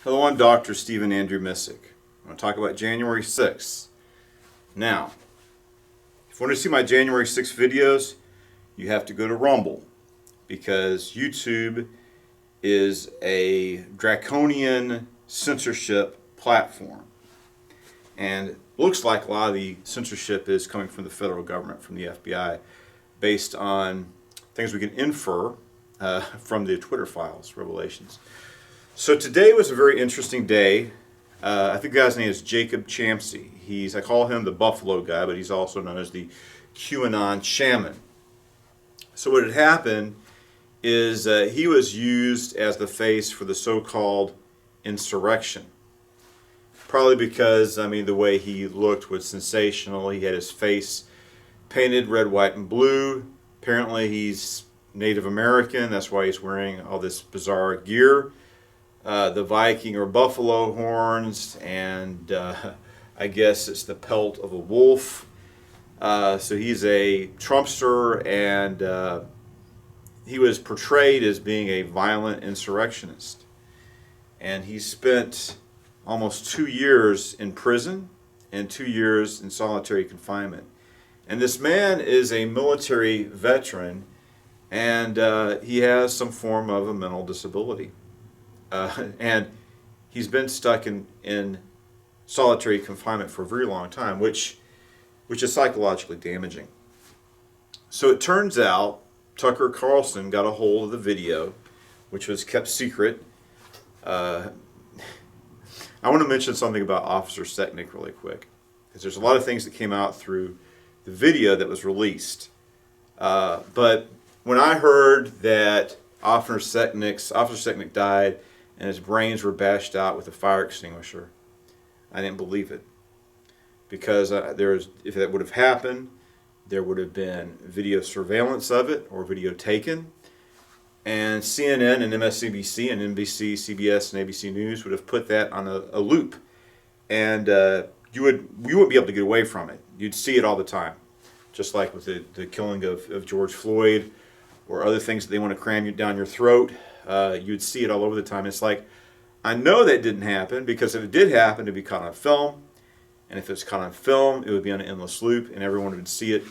Hello, I'm Dr. Stephen Andrew Missick. I'm going to talk about January 6th. Now, if you want to see my January 6th videos, you have to go to Rumble, because YouTube is a draconian censorship platform. And it looks like a lot of the censorship is coming from the federal government, from the FBI, based on things we can infer from the Twitter files, revelations. So today was a very interesting day. I think the guy's name is Jacob Champsey. I call him the Buffalo guy, but he's also known as the Anon Shaman. So what had happened is he was used as the face for the so-called insurrection. Probably because, the way he looked was sensational. He had his face painted red, white, and blue. Apparently he's Native American. That's why he's wearing all this bizarre gear. The Viking or buffalo horns, and I guess it's the pelt of a wolf. So he's a Trumpster, and he was portrayed as being a violent insurrectionist. And he spent almost 2 years in prison and 2 years in solitary confinement. And this man is a military veteran, and he has some form of a mental disability. And he's been stuck in solitary confinement for a very long time, which is psychologically damaging. So it turns out Tucker Carlson got a hold of the video, which was kept secret. I want to mention something about Officer Setnick really quick, because there's a lot of things that came out through the video that was released. But when I heard that Officer Setnick died and his brains were bashed out with a fire extinguisher, I didn't believe it. Because if that would have happened, there would have been video surveillance of it, or video taken. And CNN and MSNBC and NBC, CBS, and ABC News would have put that on a loop. And you wouldn't be able to get away from it. You'd see it all the time. Just like with the killing of George Floyd, or other things that they want to cram down your throat. You'd see it all over the time. It's like, I know that didn't happen, because if it did happen, it'd be caught on film. And if it's caught on film, it would be on an endless loop, and everyone would see it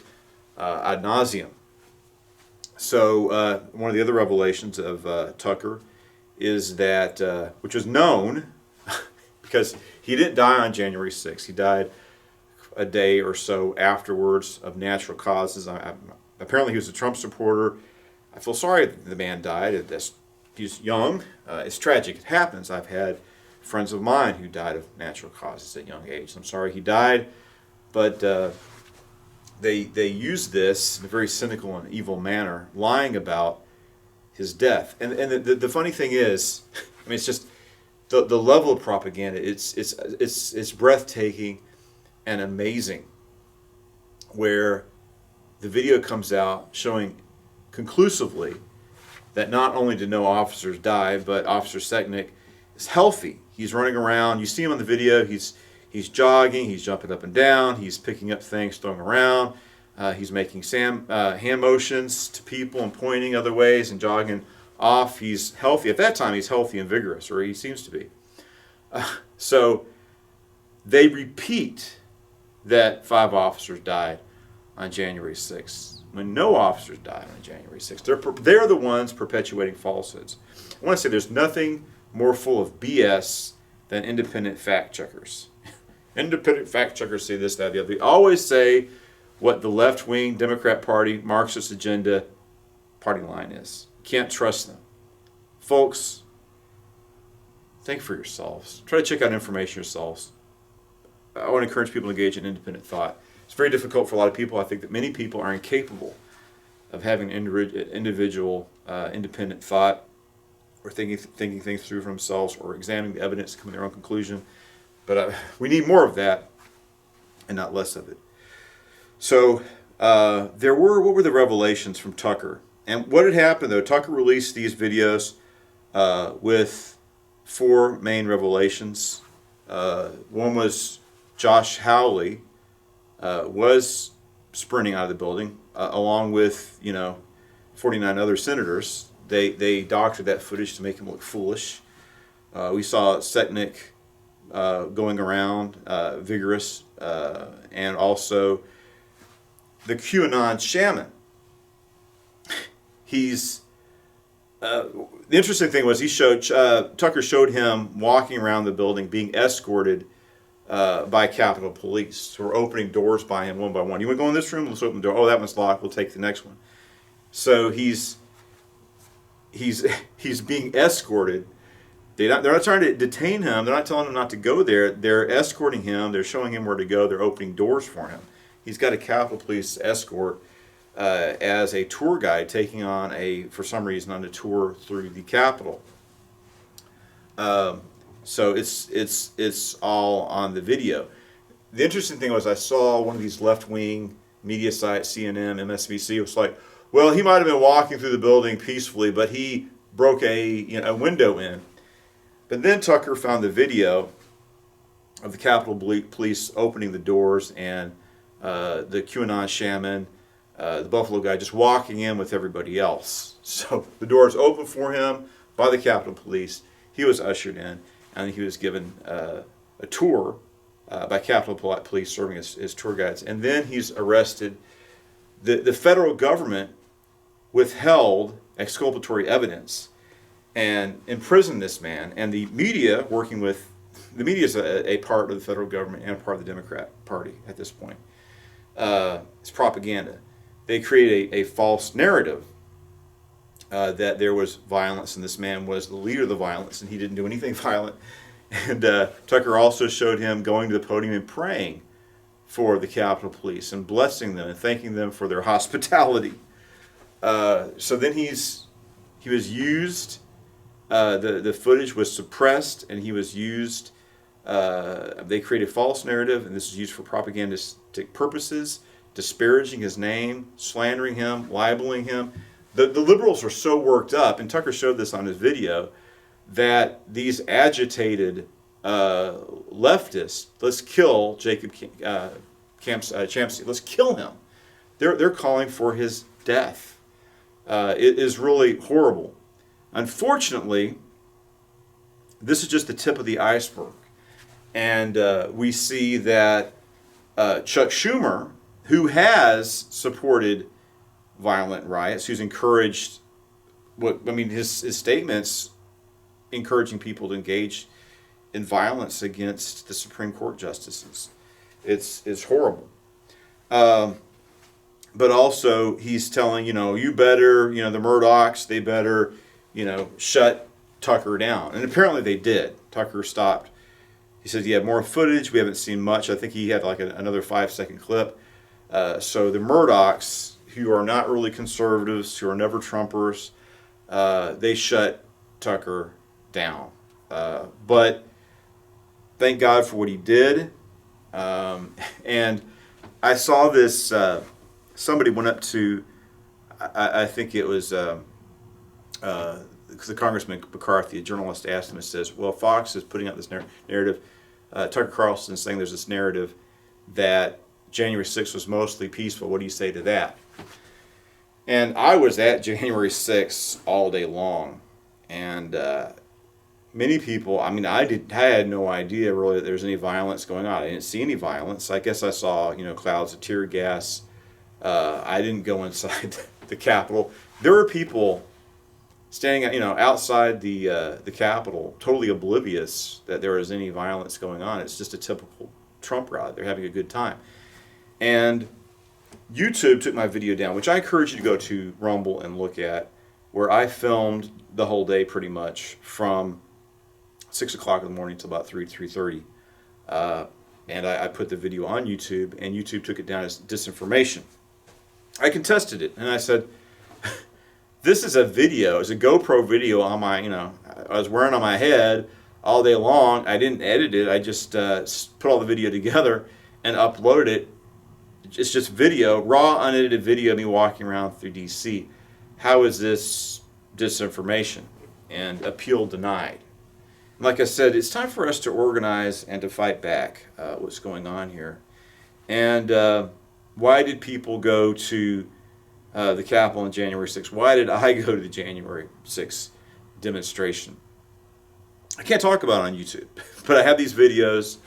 ad nauseum. So one of the other revelations of Tucker is that, which was known, because he didn't die on January 6th. He died a day or so afterwards of natural causes. Apparently he was a Trump supporter. I feel sorry that the man died. He's young. It's tragic. It happens. I've had friends of mine who died of natural causes at young age. I'm sorry he died, but they use this in a very cynical and evil manner, lying about his death. And the funny thing is, it's just the level of propaganda. It's breathtaking and amazing. Where the video comes out showing conclusively that not only did no officers die, but Officer Setnick is healthy. He's running around. You see him on the video. He's jogging. He's jumping up and down. He's picking up things, throwing around. He's making hand motions to people and pointing other ways and jogging off. He's healthy. At that time, he's healthy and vigorous, or he seems to be. So they repeat that 5 officers died on January 6th. When no officers died on January 6th. They're the ones perpetuating falsehoods. I want to say there's nothing more full of BS than independent fact checkers. Independent fact checkers say this, that, the other. They always say what the left-wing Democrat Party, Marxist agenda party line is. Can't trust them. Folks, think for yourselves. Try to check out information yourselves. I want to encourage people to engage in independent thought. It's very difficult for a lot of people. I think that many people are incapable of having individual independent thought, or thinking things through for themselves, or examining the evidence to come to their own conclusion. But we need more of that and not less of it. So what were the revelations from Tucker? And what had happened, though? Tucker released these videos with 4 main revelations. One was Josh Hawley was sprinting out of the building, along with 49 other senators. They doctored that footage to make him look foolish. We saw Setnik going around, vigorous, and also the QAnon Shaman. The interesting thing was Tucker showed him walking around the building being escorted by Capitol Police who were opening doors by him one by one. You want to go in this room? Let's open the door. Oh, that one's locked. We'll take the next one. So he's being escorted. They're not trying to detain him. They're not telling him not to go there. They're escorting him. They're showing him where to go. They're opening doors for him. He's got a Capitol Police escort as a tour guide taking on for some reason, on a tour through the Capitol. So it's all on the video. The interesting thing was I saw one of these left-wing media sites, CNN, MSNBC, was like, well, he might have been walking through the building peacefully, but he broke a window in. But then Tucker found the video of the Capitol Police opening the doors and the QAnon Shaman, the Buffalo guy, just walking in with everybody else. So the doors opened for him by the Capitol Police. He was ushered in, and he was given a tour by Capitol Police serving as tour guides. And then he's arrested. The federal government withheld exculpatory evidence and imprisoned this man. And the media, the media is a part of the federal government and a part of the Democrat Party at this point. It's propaganda. They created a false narrative that there was violence and this man was the leader of the violence and he didn't do anything violent. And Tucker also showed him going to the podium and praying for the Capitol Police and blessing them and thanking them for their hospitality. So then he was used. The footage was suppressed and he was used. They created a false narrative, and this is used for propagandistic purposes, disparaging his name, slandering him, libeling him. The liberals are so worked up, and Tucker showed this on his video, that these agitated leftists, let's kill Jacob Champsey, let's kill him. They're calling for his death. It is really horrible. Unfortunately, this is just the tip of the iceberg. And we see that Chuck Schumer, who has supported violent riots, who's encouraged, his statements encouraging people to engage in violence against the Supreme Court justices. It's horrible. But also he's telling, you better, the Murdochs, they better, shut Tucker down. And apparently they did. Tucker stopped. He said he had more footage. We haven't seen much. I think he had like another 5-second clip. So the Murdochs, who are not really conservatives, who are never Trumpers, they shut Tucker down. But thank God for what he did. And I saw this, somebody went up to, I think it was the Congressman McCarthy, a journalist asked him and says, well, Fox is putting out this narrative. Tucker Carlson is saying there's this narrative that January 6th was mostly peaceful. What do you say to that? And I was at January 6th all day long. And many people, I had no idea really that there was any violence going on. I didn't see any violence. I guess I saw, clouds of tear gas. I didn't go inside the Capitol. There were people standing, outside the Capitol, totally oblivious that there was any violence going on. It's just a typical Trump rally. They're having a good time. And YouTube took my video down, which I encourage you to go to Rumble and look at, where I filmed the whole day pretty much from 6 o'clock in the morning till about 3:30. And I put the video on YouTube, and YouTube took it down as disinformation. I contested it, and I said, this is a video, it's a GoPro video on my, I was wearing on my head all day long. I didn't edit it. I just put all the video together and uploaded it. It's just video, raw, unedited video of me walking around through D.C. How is this disinformation? And appeal denied. Like I said, it's time for us to organize and to fight back what's going on here. And why did people go to the Capitol on January 6th? Why did I go to the January 6th demonstration? I can't talk about it on YouTube, but I have these videos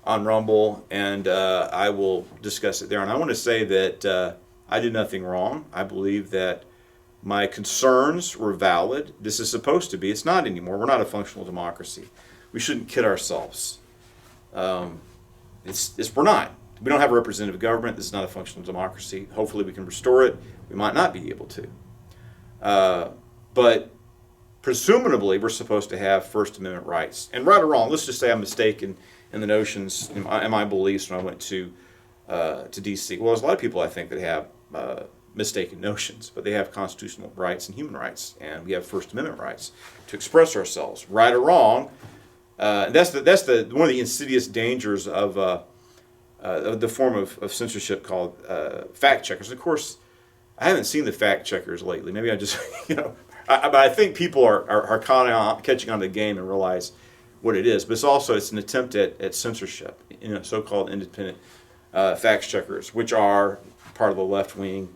on Rumble, and I will discuss it there. And I want to say that I did nothing wrong. I believe that my concerns were valid. This is supposed to be. It's not anymore. We're not a functional democracy. We shouldn't kid ourselves. We're not. We don't have a representative government. This is not a functional democracy. Hopefully we can restore it. We might not be able to. But presumably we're supposed to have First Amendment rights. And right or wrong, let's just say I'm mistaken in the notions, in my beliefs when I went to D.C. Well, there's a lot of people, I think, that have mistaken notions, but they have constitutional rights and human rights, and we have First Amendment rights to express ourselves, right or wrong. That's one of the insidious dangers of the form of censorship called fact checkers. Of course, I haven't seen the fact checkers lately. Maybe I just, but I think people are catching on to the game and realize what it is. But it's an attempt at censorship, so-called independent fact checkers, which are part of the left-wing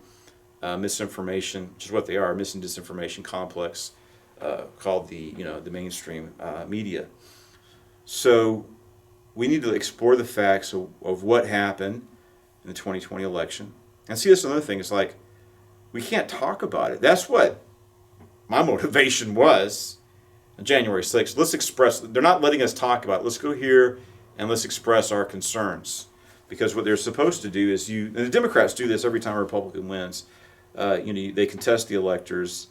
misinformation, which is what they are, mis and disinformation complex called the mainstream media. So we need to explore the facts of what happened in the 2020 election. And see, that's another thing. It's like, we can't talk about it. That's what my motivation was on January 6th. Let's express, they're not letting us talk about it. Let's go here and let's express our concerns. Because what they're supposed to do is and the Democrats do this every time a Republican wins. They contest the electors,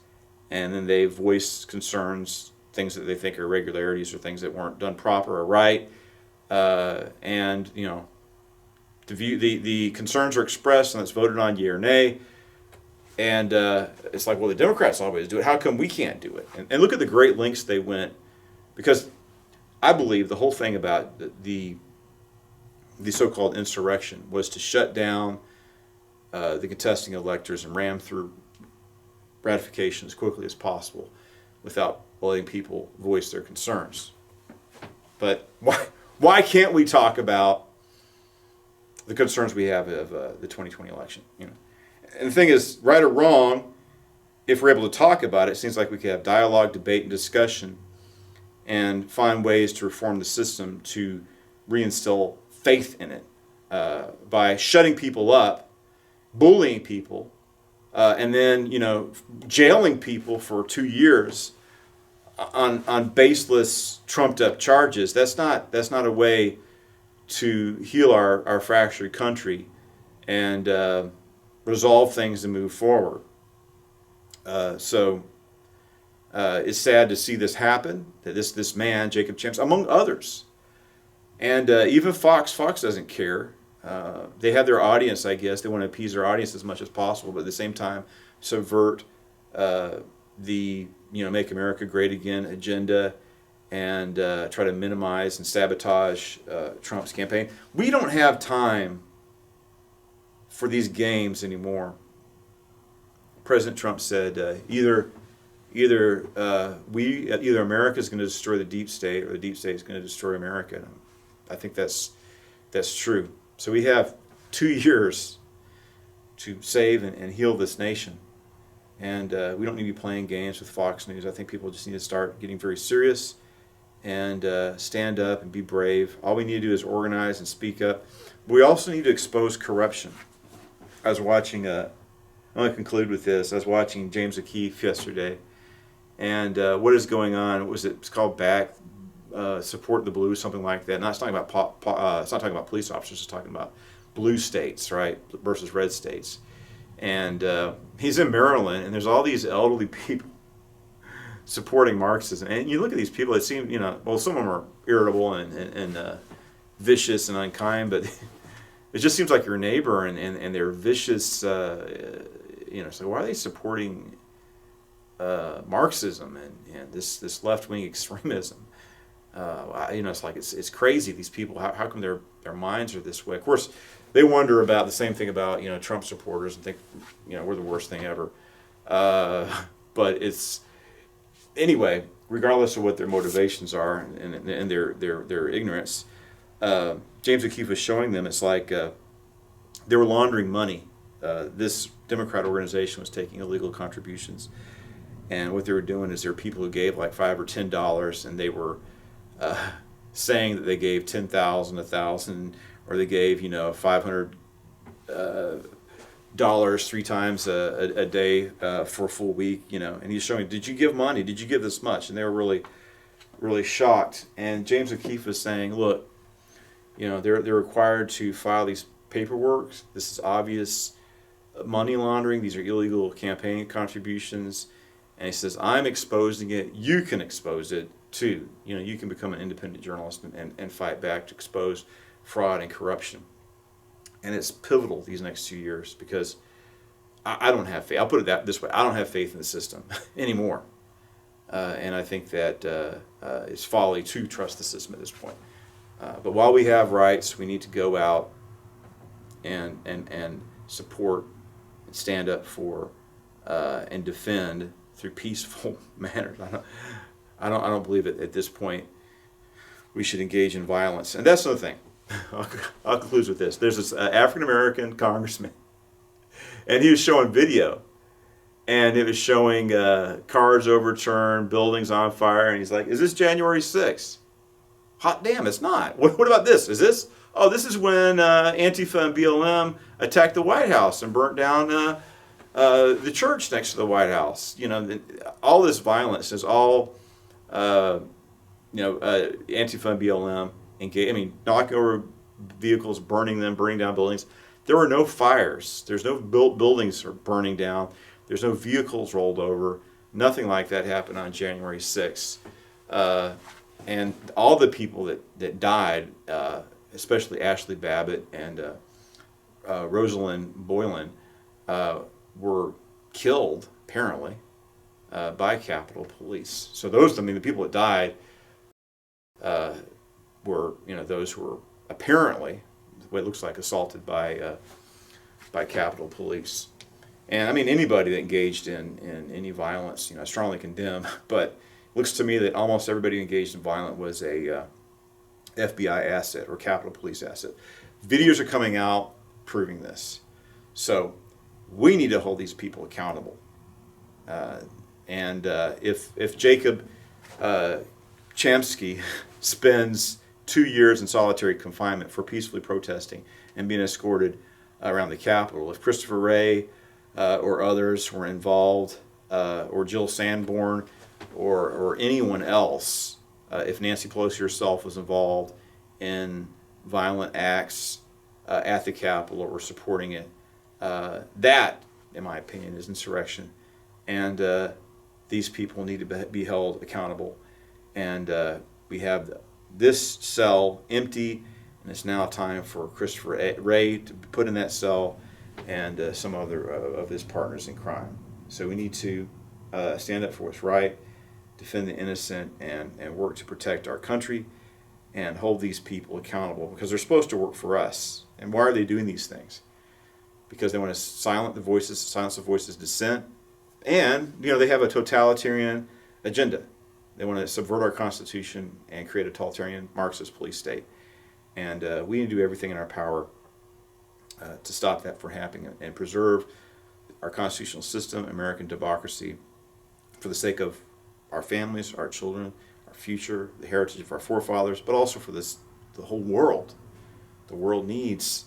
and then they voice concerns, things that they think are irregularities or things that weren't done proper or right. The concerns are expressed and it's voted on, yea or nay. And it's like, well, the Democrats always do it. How come we can't do it? And look at the great lengths they went, because I believe the whole thing about the so-called insurrection was to shut down the contesting electors and ram through ratification as quickly as possible without letting people voice their concerns. But why can't we talk about the concerns we have of the 2020 election? And the thing is, right or wrong, if we're able to talk about it, it seems like we could have dialogue, debate, and discussion and find ways to reform the system to reinstill faith in it by shutting people up, bullying people, and then jailing people for 2 years on baseless, trumped-up charges. That's not a way to heal our fractured country and resolve things and move forward. So it's sad to see this happen. That this man, Jacob Champs, among others, and even Fox doesn't care. They have their audience, I guess. They want to appease their audience as much as possible, but at the same time subvert the Make America Great Again agenda and try to minimize and sabotage Trump's campaign. We don't have time for these games anymore. President Trump said either America is going to destroy the deep state, or the deep state is going to destroy America. And I think that's true. So we have 2 years to save and heal this nation. And we don't need to be playing games with Fox News. I think people just need to start getting very serious and stand up and be brave. All we need to do is organize and speak up. We also need to expose corruption. I was watching, I want to conclude with this. I was watching James O'Keefe yesterday. And what is going on? What was it? It's called Back, Support the Blue, something like that. It's not talking about police officers. It's talking about blue states, right, versus red states. And he's in Maryland, and there's all these elderly people supporting Marxism. And you look at these people, it seems, some of them are irritable and vicious and unkind, but it just seems like your neighbor, and they're vicious. So why are they supporting Marxism and this left-wing extremism? It's like it's crazy. These people, how come their minds are this way? Of course, they wonder about the same thing about Trump supporters and think we're the worst thing ever. But it's anyway, regardless of what their motivations are and their ignorance. James O'Keefe was showing them it's like they were laundering money. This Democrat organization was taking illegal contributions, and what they were doing is there were people who gave like $5 or $10, and they were saying that they gave 10,000, 1,000, or they gave, $500 3 times a day for a full week, and he's showing, did you give money? Did you give this much? And they were really, really shocked. And James O'Keefe was saying, look, they're required to file these paperwork. This is obvious money laundering. These are illegal campaign contributions. And he says, I'm exposing it. You can expose it too. You can become an independent journalist and fight back to expose fraud and corruption. And it's pivotal these next 2 years because I don't have faith. I'll put it this way. I don't have faith in the system anymore. And I think that it's folly to trust the system at this point. But while we have rights, we need to go out and support and stand up for and defend through peaceful manners. I don't believe that at this point we should engage in violence. And that's another thing. I'll conclude with this. There's this African-American congressman, and he was showing video, and it was showing cars overturned, buildings on fire, and he's like, is this January 6th? Hot damn, it's not. What about this? Is this? Oh, this is when Antifa and BLM attacked the White House and burnt down the church next to the White House. All this violence is all, Antifa and BLM engage. Knocking over vehicles, burning down buildings. There were no fires. There's no buildings are burning down. There's no vehicles rolled over. Nothing like that happened on January 6th. And all the people that died, especially Ashley Babbitt and Rosalind Boylan, were killed, apparently, by Capitol Police. So the people that died were, those who were apparently, what it looks like, assaulted by Capitol Police. And anybody that engaged in any violence, I strongly condemn. But it looks to me that almost everybody engaged in violence was a FBI asset or Capitol Police asset. Videos are coming out proving this. So we need to hold these people accountable. If Jacob Chomsky spends 2 years in solitary confinement for peacefully protesting and being escorted around the Capitol, if Christopher Wray or others were involved, or Jill Sanborn or anyone else, if Nancy Pelosi herself was involved in violent acts at the Capitol or supporting it, that, in my opinion, is insurrection. And these people need to be held accountable. And we have this cell empty, and it's now time for Christopher Wray to be put in that cell and some other of his partners in crime. So we need to stand up for what's right, defend the innocent, and work to protect our country and hold these people accountable because they're supposed to work for us. And why are they doing these things? Because they want to silence the voices of dissent, and they have a totalitarian agenda. They want to subvert our Constitution and create a totalitarian Marxist police state. And we need to do everything in our power to stop that from happening and preserve our constitutional system, American democracy, for the sake of our families, our children, our future, the heritage of our forefathers, but also for the whole world. The world needs,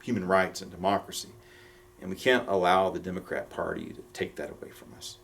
human rights and democracy, and we can't allow the Democrat Party to take that away from us.